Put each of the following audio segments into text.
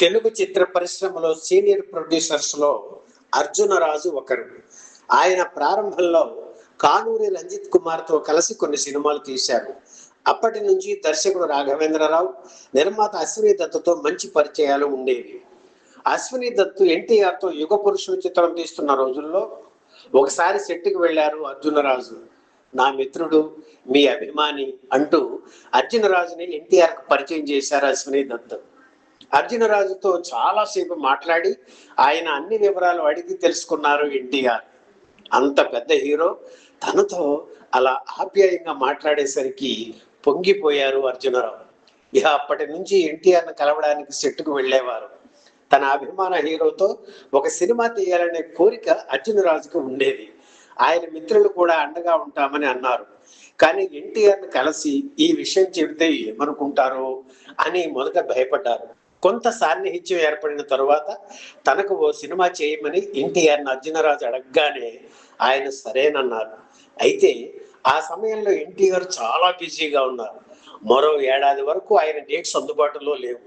తెలుగు చిత్ర పరిశ్రమలో senior producers లో అర్జునరాజు ఒకరు. ఆయన ప్రారంభంలో కానూరి రంజిత్ కుమార్ తో కలిసి కొన్ని సినిమాలు తీశారు. అప్పటి నుంచి దర్శకుడు రాఘవేంద్రరావు, నిర్మాత అశ్విని దత్తుతో మంచి పరిచయాలు ఉండేవి. అశ్విని దత్తు ఎన్టీఆర్ తో యుగ పురుషుడు చిత్రం తీస్తున్న రోజుల్లో ఒకసారి సెట్కి వెళ్ళారు అర్జునరాజు. నా మిత్రుడు, మీ అభిమాని అంటూ అర్జునరాజుని ఎన్టీఆర్ కు పరిచయం చేశారు అశ్విని దత్తు. అర్జునరాజుతో చాలాసేపు మాట్లాడి ఆయన అన్ని వివరాలు అడిగి తెలుసుకున్నారు ఎన్టీఆర్. అంత పెద్ద హీరో తనతో అలా ఆప్యాయంగా మాట్లాడేసరికి పొంగిపోయారు అర్జునరావు. ఇక అప్పటి నుంచి ఎన్టీఆర్ను కలవడానికి సెట్కు వెళ్ళేవారు. తన అభిమాన హీరోతో ఒక సినిమా తీయాలనే కోరిక అర్జునరాజుకు ఉండేది. ఆయన మిత్రులు కూడా అండగా ఉంటామని అన్నారు. కానీ ఎన్టీఆర్ను కలిసి ఈ విషయం చెబితే ఏమనుకుంటారో అని మొదట భయపడ్డారు. కొంత సాన్నిహిత్యం ఏర్పడిన తరువాత తనకు ఓ సినిమా చేయమని ఎన్టీఆర్ని అర్జునరాజు అడగగానే ఆయన సరేనన్నారు. అయితే ఆ సమయంలో ఎన్టీఆర్ చాలా బిజీగా ఉన్నారు. మరో ఏడాది వరకు ఆయన డేట్స్ అందుబాటులో లేవు.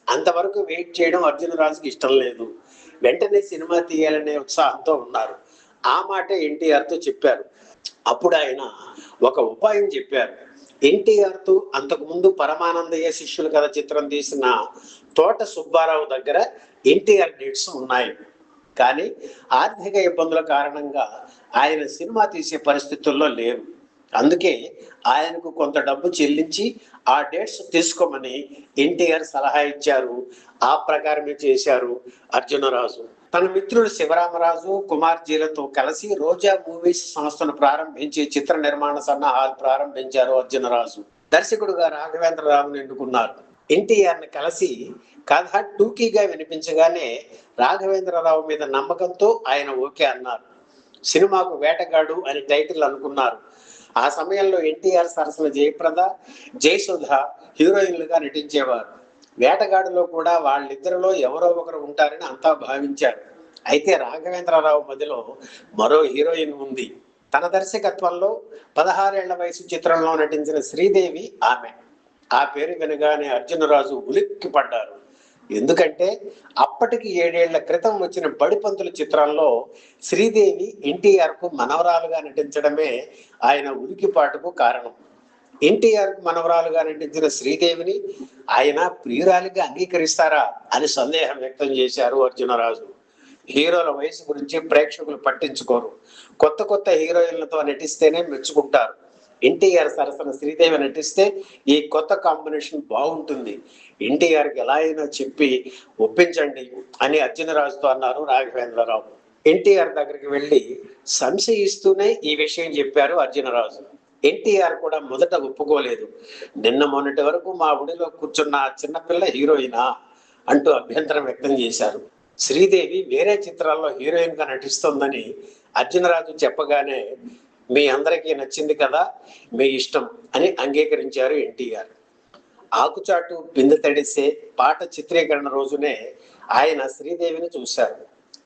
అంతవరకు వెయిట్ చేయడం అర్జునరాజుకి ఇష్టం లేదు. వెంటనే సినిమా తీయాలనే ఉత్సాహంతో ఉన్నారు. ఆ మాట ఎన్టీఆర్తో చెప్పారు. అప్పుడు ఆయన ఒక ఉపాయం చెప్పారు. ఎన్టీఆర్తో అంతకుముందు పరమానందయ్య శిష్యుల కథ చిత్రం తీసిన తోట సుబ్బారావు దగ్గర ఎన్టీఆర్ డేట్స్ ఉన్నాయి. కానీ ఆర్థిక ఇబ్బందుల కారణంగా ఆయన సినిమా తీసే పరిస్థితుల్లో లేరు. అందుకే ఆయనకు కొంత డబ్బు చెల్లించి ఆ డేట్స్ తీసుకోమని ఎన్టీఆర్ సలహా ఇచ్చారు. ఆ ప్రకారమే చేశారు అర్జునరాజు. తన మిత్రుడు శివరామరాజు, కుమార్జీలతో కలిసి రోజా మూవీస్ సంస్థను ప్రారంభించి చిత్ర నిర్మాణ సన్నాహాలు ప్రారంభించారు అర్జునరాజు. దర్శకుడుగా రాఘవేంద్రరావును ఎన్నుకున్నారు. ఎన్టీఆర్ని కలిసి కథ టూకీగా వినిపించగానే రాఘవేంద్రరావు మీద నమ్మకంతో ఆయన ఓకే అన్నారు. సినిమాకు వేటగాడు అని టైటిల్ అనుకున్నారు. ఆ సమయంలో ఎన్టీఆర్ సరసన జయప్రద, జయసుధ హీరోయిన్లుగా నటించేవారు. వేటగాడులో కూడా వాళ్ళిద్దరిలో ఎవరో ఒకరు ఉంటారని అంతా భావించారు. అయితే రాఘవేంద్రరావు మధ్యలో మరో హీరోయిన్ ఉంది. తన దర్శకత్వంలో 16 ఏళ్ల వయసు చిత్రంలో నటించిన శ్రీదేవి ఆమె. ఆ పేరు వినగానే అర్జునరాజు ఉలిక్కి పడ్డారు. ఎందుకంటే అప్పటికి 7 ఏళ్ల క్రితం వచ్చిన బడిపంతుల చిత్రంలో శ్రీదేవి ఎన్టీఆర్ కు మనవరాలుగా నటించడమే ఆయన ఉలికిపాటుకు కారణం. ఎన్టీఆర్ కు మనవరాలుగా నటించిన శ్రీదేవిని ఆయన ప్రియురాలిగా అంగీకరిస్తారా అని సందేహం వ్యక్తం చేశారు అర్జునరాజు. హీరోల వయసు గురించి ప్రేక్షకులు పట్టించుకోరు. కొత్త కొత్త హీరోయిన్లతో నటిస్తేనే మెచ్చుకుంటారు. ఎన్టీఆర్ సరసన శ్రీదేవి నటిస్తే ఈ కొత్త కాంబినేషన్ బాగుంటుంది. ఎన్టీఆర్కి ఎలా అయినా చెప్పి ఒప్పించండి అని అర్జునరాజుతో అన్నారు రాఘవేంద్రరావు. ఎన్టీఆర్ దగ్గరికి వెళ్ళి సంశయిస్తూనే ఈ విషయం చెప్పారు అర్జునరాజు. ఎన్టీఆర్ కూడా మొదట ఒప్పుకోలేదు. నిన్న మొన్నటి వరకు మా ఒడిలో కూర్చున్న చిన్నపిల్ల హీరోయినా అంటూ అభ్యంతరం వ్యక్తం చేశారు. శ్రీదేవి వేరే చిత్రాల్లో హీరోయిన్ గా నటిస్తోందని అర్జునరాజు చెప్పగానే మీ అందరికీ నచ్చింది కదా, మీ ఇష్టం అని అంగీకరించారు ఎన్టీఆర్. ఆకుచాటు బిందె తడిసే పాట చిత్రీకరణ రోజునే ఆయన శ్రీదేవిని చూశారు.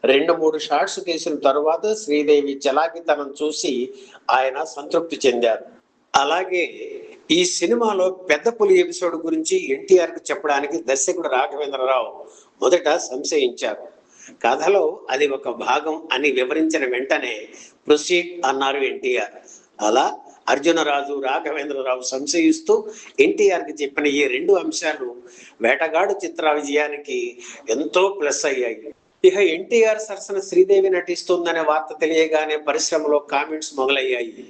2-3 షాట్స్ తీసిన తరువాత శ్రీదేవి చలాకితనం చూసి ఆయన సంతృప్తి చెందారు. అలాగే ఈ సినిమాలో పెద్ద పులి ఎపిసోడ్ గురించి ఎన్టీఆర్ కు చెప్పడానికి దర్శకుడు రాఘవేంద్రరావు మొదట సంశయించారు. కథలో అది ఒక భాగం అని వివరించిన వెంటనే ప్రొసీడ్ అన్నారు ఎన్టీఆర్. అలా అర్జునరాజు, రాఘవేంద్రరావు సంశయిస్తూ ఎన్టీఆర్ కి చెప్పిన ఈ 2 అంశాలు వేటగాడు చిత్ర విజయానికి ఎంతో ప్లస్ అయ్యాయి. ఇక ఎన్టీఆర్ సరసన శ్రీదేవి నటిస్తుందనే వార్త తెలియగానే పరిశ్రమలో కామెంట్స్ మొదలయ్యాయి.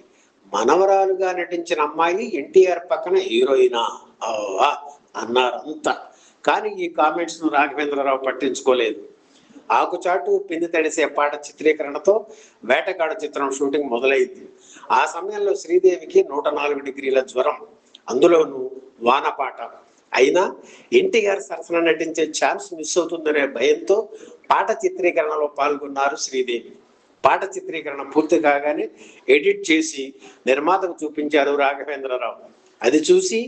మనవరాలుగా నటించిన అమ్మాయి ఎన్టీఆర్ పక్కన హీరోయినా అన్నారంతా. కానీ ఈ కామెంట్స్ ను రాఘవేంద్రరావు పట్టించుకోలేదు. ఆకుచాటు పిండి తడిసే పాట చిత్రీకరణతో వేటగాడు చిత్రం షూటింగ్ మొదలైంది. ఆ సమయంలో శ్రీదేవికి 104 డిగ్రీల జ్వరం, అందులోనూ వానపాట. అయినా ఎన్టీఆర్ సరసన నటించే ఛాన్స్ మిస్ అవుతుందనే భయంతో పాట చిత్రీకరణలో పాల్గొన్నారు శ్రీదేవి. పాట చిత్రీకరణ పూర్తి కాగానే ఎడిట్ చేసి నిర్మాతకు చూపించారు రాఘవేంద్రరావు. అది చూసి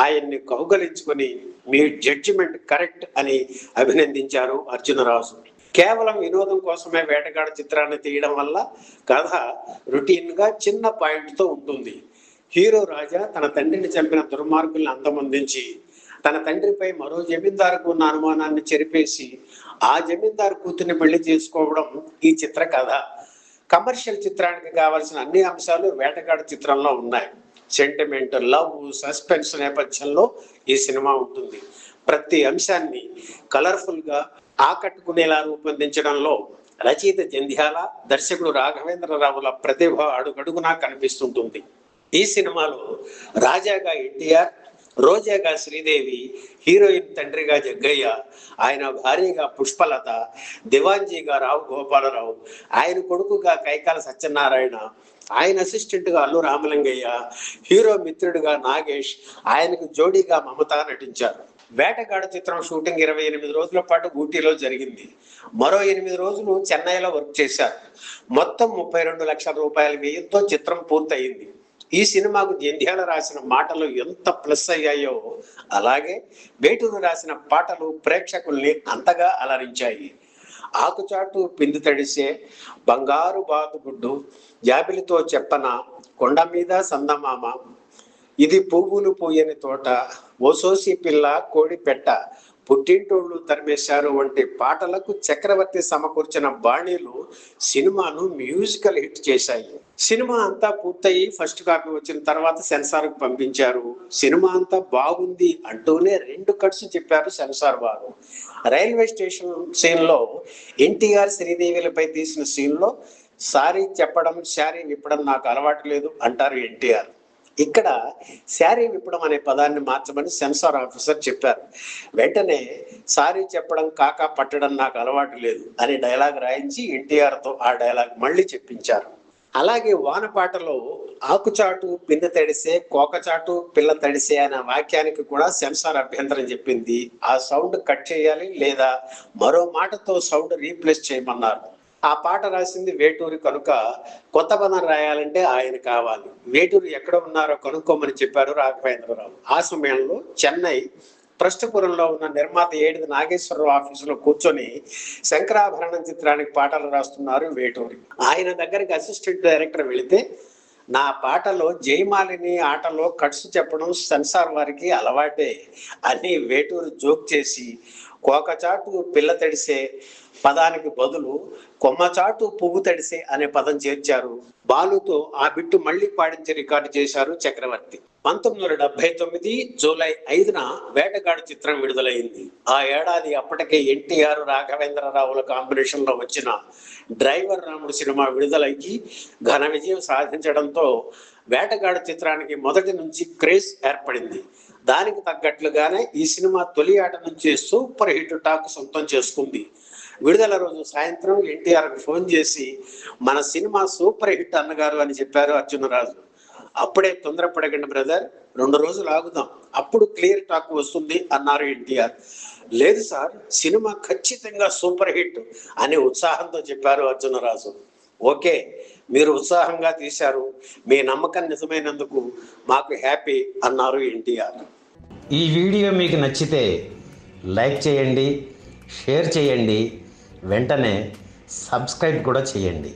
ఆయన్ని కౌగలించుకొని మీ జడ్జిమెంట్ కరెక్ట్ అని అభినందించారు అర్జునరాజు. కేవలం వినోదం కోసమే వేటగాడు చిత్రాన్ని తీయడం వల్ల కథ రొటీన్ గా చిన్న పాయింట్ తో ఉంటుంది. హీరో రాజా తన తండ్రిని చంపిన దుర్మార్గుల్ని అంతమొందించి తన తండ్రిపై మరో జమీందారుకు ఉన్న అనుమానాన్ని చెరిపేసి ఆ జమీందారు కూతుర్ని పెళ్లి చేసుకోవడం ఈ చిత్ర కథ. కమర్షియల్ చిత్రానికి కావాల్సిన అన్ని అంశాలు వేటగాడు చిత్రంలో ఉన్నాయి. సెంటిమెంట్, లవ్, సస్పెన్స్ నేపథ్యంలో ఈ సినిమా ఉంటుంది. ప్రతి అంశాన్ని కలర్ఫుల్ గా ఆకట్టుకునేలా రూపొందించడంలో రచయిత జంధ్యాల, దర్శకుడు రాఘవేంద్రరావుల ప్రతిభ అడుగడుగునా కనిపిస్తుంటుంది. ఈ సినిమాలో రాజాగా ఎన్టీఆర్, రోజాగా శ్రీదేవి, హీరోయిన్ తండ్రిగా జగ్గయ్య, ఆయన భార్యగా పుష్పలత, దివాంజీగా రావు గోపాలరావు, ఆయన కొడుకుగా కైకాల సత్యనారాయణ, ఆయన అసిస్టెంట్గా అల్లు రామలింగయ్య, హీరో మిత్రుడిగా నాగేష్, ఆయనకు జోడీగా మమత నటించారు. వేటగాడు చిత్రం షూటింగ్ 28 రోజుల పాటు ఊటీలో జరిగింది. మరో 8 రోజులు చెన్నైలో వర్క్ చేశారు. మొత్తం 32 లక్షల రూపాయల వ్యయంతో చిత్రం పూర్తయింది. ఈ సినిమాకు జంధ్యాల రాసిన మాటలు ఎంత ప్లస్ అయ్యాయో అలాగే వేటూరు రాసిన పాటలు ప్రేక్షకుల్ని అంతగా అలరించాయి. ఆకుచాటు పిండి తడిసే, బంగారు బాతుగుడ్డు, జాబిలితో చెప్పన, కొండ మీద సందమామ, ఇది పువ్వులు పూయని తోట, ఓసోసి పిల్ల కోడి పెట్ట, పుట్టింటోళ్ళు తరిమేశారు వంటి పాటలకు చక్రవర్తి సమకూర్చిన బాణీలు సినిమాను మ్యూజికల్ హిట్ చేశాయి. సినిమా అంతా పూర్తయి ఫస్ట్ కాపీ వచ్చిన తర్వాత సెన్సార్కు పంపించారు. సినిమా అంతా బాగుంది అంటూనే 2 కట్స్ చెప్పారు సెన్సార్ వారు. రైల్వే స్టేషన్ సీన్లో ఎన్టీఆర్, శ్రీదేవిలపై తీసిన సీన్లో సారీ చెప్పడం, శారీ విప్పడం నాకు అలవాటు లేదు అంటారు ఎన్టీఆర్. ఇక్కడ శారీ విప్పడం అనే పదాన్ని మార్చమని సెన్సార్ ఆఫీసర్ చెప్పారు. వెంటనే సారీ చెప్పడం కాకా పట్టడం నాకు అలవాటు లేదు అనే డైలాగ్ రాయించి ఎన్టీఆర్తో ఆ డైలాగ్ మళ్ళీ చెప్పించారు. అలాగే వానపాటలో ఆకుచాటు పిల్ల తడిసే, కోకచాటు పిల్ల తడిసే అనే వాక్యానికి కూడా సెన్సార్ అభ్యంతరం చెప్పింది. ఆ సౌండ్ కట్ చేయాలి లేదా మరో మాటతో సౌండ్ రీప్లేస్ చేయమన్నారు. ఆ పాట రాసింది వేటూరి కనుక కొత్త పదం రాయాలంటే ఆయన కావాలి. వేటూరి ఎక్కడ ఉన్నారో కనుక్కోమని చెప్పారు రాఘవేంద్రరావు. ఆ సమయంలో చెన్నై ప్రస్తుపురంలో ఉన్న నిర్మాత ఏడిది నాగేశ్వరరావు ఆఫీసులో కూర్చొని శంకరాభరణం చిత్రానికి పాటలు రాస్తున్నారు వేటూరి. ఆయన దగ్గరికి అసిస్టెంట్ డైరెక్టర్ వెళితే నా పాటలో జయమాలిని ఆటలో కట్స్ చెప్పడం సెన్సార్ వారికి అలవాటే అని వేటూరు జోక్ చేసి కోకచాటు పిల్ల తడిసే పదానికి బదులు కొమ్మచాటు పువ్వు తడిసే అనే పదం చేర్చారు. బాలుతో ఆ బిట్టు మళ్లీ పాడించి రికార్డు చేశారు చక్రవర్తి. 1979 జూలై 5న వేటగాడు చిత్రం విడుదలైంది. ఆ ఏడాది అప్పటికే ఎన్టీఆర్, రాఘవేంద్రరావుల కాంబినేషన్ లో వచ్చిన డ్రైవర్ రాముడు సినిమా విడుదలయ్యి ఘన విజయం సాధించడంతో వేటగాడు చిత్రానికి మొదటి నుంచి క్రేజ్ ఏర్పడింది. దానికి తగ్గట్లుగానే ఈ సినిమా తొలి ఆట నుంచి సూపర్ హిట్ టాక్ సొంతం చేసుకుంది. విడుదల రోజు సాయంత్రం ఎన్టీఆర్కి ఫోన్ చేసి మన సినిమా సూపర్ హిట్ అన్నగారు అని చెప్పారు అర్జునరాజు. అప్పుడే తొందరపడకండి బ్రదర్, 2 రోజులు ఆగుదాం, అప్పుడు క్లియర్ టాక్ వస్తుంది అన్నారు ఎన్టీఆర్. లేదు సార్, సినిమా ఖచ్చితంగా సూపర్ హిట్ అని ఉత్సాహంతో చెప్పారు అర్జునరాజు. ఓకే, మీరు ఉత్సాహంగా తీశారు, మీ నమ్మకం నిజమైనందుకు మాకు హ్యాపీ అన్నారు ఎన్టీఆర్. ఈ వీడియో మీకు నచ్చితే లైక్ చేయండి, షేర్ చేయండి, వెంటనే సబ్స్క్రైబ్ కూడా చేయండి.